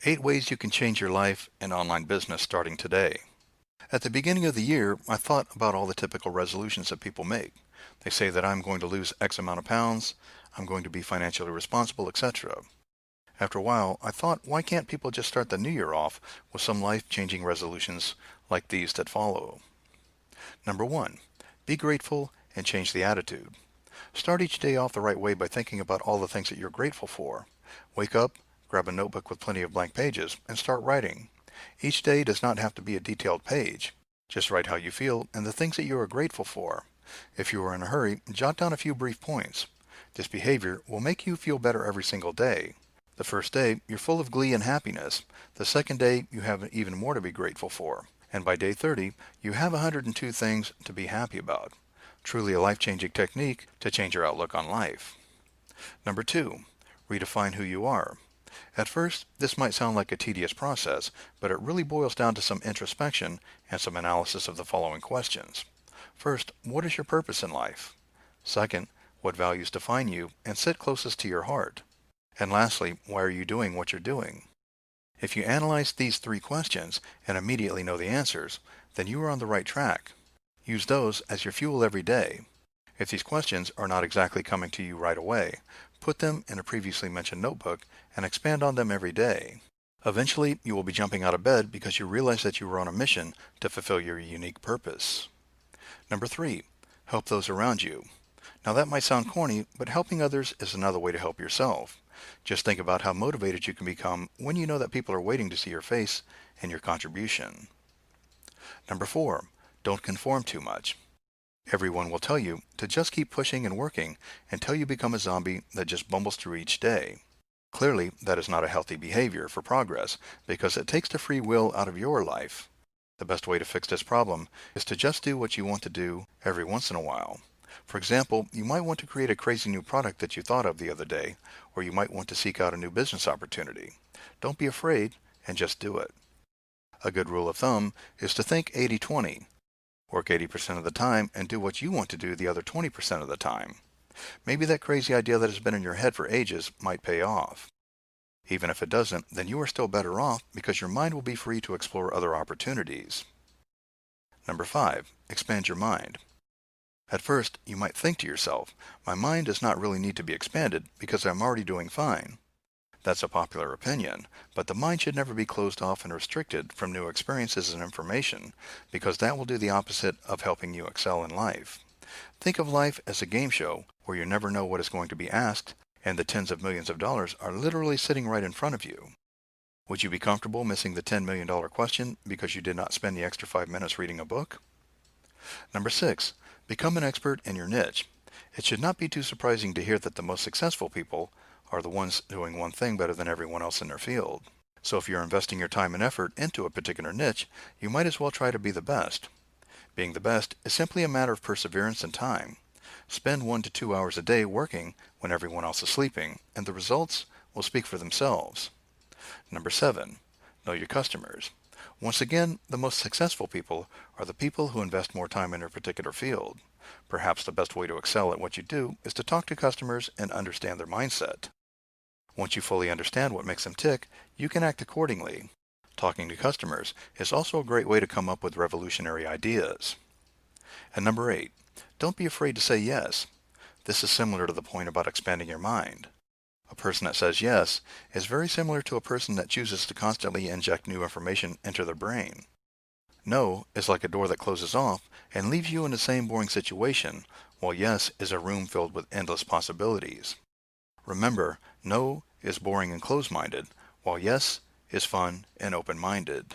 8 ways you can change your life and online business starting today. At the beginning of the year, I thought about all the typical resolutions that people make. They say that I'm going to lose X amount of pounds, I'm going to be financially responsible, etc. After a while, I thought, why can't people just start the new year off with some life-changing resolutions like these that follow? Number 1, be grateful and change the attitude. Start each day off the right way by thinking about all the things that you're grateful for. Wake up, grab a notebook with plenty of blank pages, and start writing. Each day does not have to be a detailed page. Just write how you feel and the things that you are grateful for. If you are in a hurry, jot down a few brief points. This behavior will make you feel better every single day. The first day, you're full of glee and happiness. The second day, you have even more to be grateful for. And by day 30, you have 102 things to be happy about. Truly a life-changing technique to change your outlook on life. Number 2, redefine who you are. At first, this might sound like a tedious process, but it really boils down to some introspection and some analysis of the following questions. First, what is your purpose in life? Second, what values define you and sit closest to your heart? And lastly, why are you doing what you're doing? If you analyze these 3 questions and immediately know the answers, then you are on the right track. Use those as your fuel every day. If these questions are not exactly coming to you right away, put them in a previously mentioned notebook and expand on them every day. Eventually, you will be jumping out of bed because you realize that you were on a mission to fulfill your unique purpose. Number 3, help those around you. Now that might sound corny, but helping others is another way to help yourself. Just think about how motivated you can become when you know that people are waiting to see your face and your contribution. Number 4, don't conform too much. Everyone will tell you to just keep pushing and working until you become a zombie that just bumbles through each day. Clearly, that is not a healthy behavior for progress because it takes the free will out of your life. The best way to fix this problem is to just do what you want to do every once in a while. For example, you might want to create a crazy new product that you thought of the other day, or you might want to seek out a new business opportunity. Don't be afraid and just do it. A good rule of thumb is to think 80-20. Work 80% of the time and do what you want to do the other 20% of the time. Maybe that crazy idea that has been in your head for ages might pay off. Even if it doesn't, then you are still better off because your mind will be free to explore other opportunities. Number 5, expand your mind. At first, you might think to yourself, my mind does not really need to be expanded because I'm already doing fine. That's a popular opinion, but the mind should never be closed off and restricted from new experiences and information, because that will do the opposite of helping you excel in life. Think of life as a game show where you never know what is going to be asked, and the tens of millions of dollars are literally sitting right in front of you. Would you be comfortable missing the $10 million question because you did not spend the extra 5 minutes reading a book? Number 6, become an expert in your niche. It should not be too surprising to hear that the most successful people are the ones doing one thing better than everyone else in their field. So if you're investing your time and effort into a particular niche, you might as well try to be the best. Being the best is simply a matter of perseverance and time. Spend 1 to 2 hours a day working when everyone else is sleeping, and the results will speak for themselves. Number 7, know your customers. Once again, the most successful people are the people who invest more time in their particular field. Perhaps the best way to excel at what you do is to talk to customers and understand their mindset. Once you fully understand what makes them tick, you can act accordingly. Talking to customers is also a great way to come up with revolutionary ideas. And number 8, don't be afraid to say yes. This is similar to the point about expanding your mind. A person that says yes is very similar to a person that chooses to constantly inject new information into their brain. No is like a door that closes off and leaves you in the same boring situation, while yes is a room filled with endless possibilities. Remember, no is boring and closed-minded, while yes is fun and open-minded.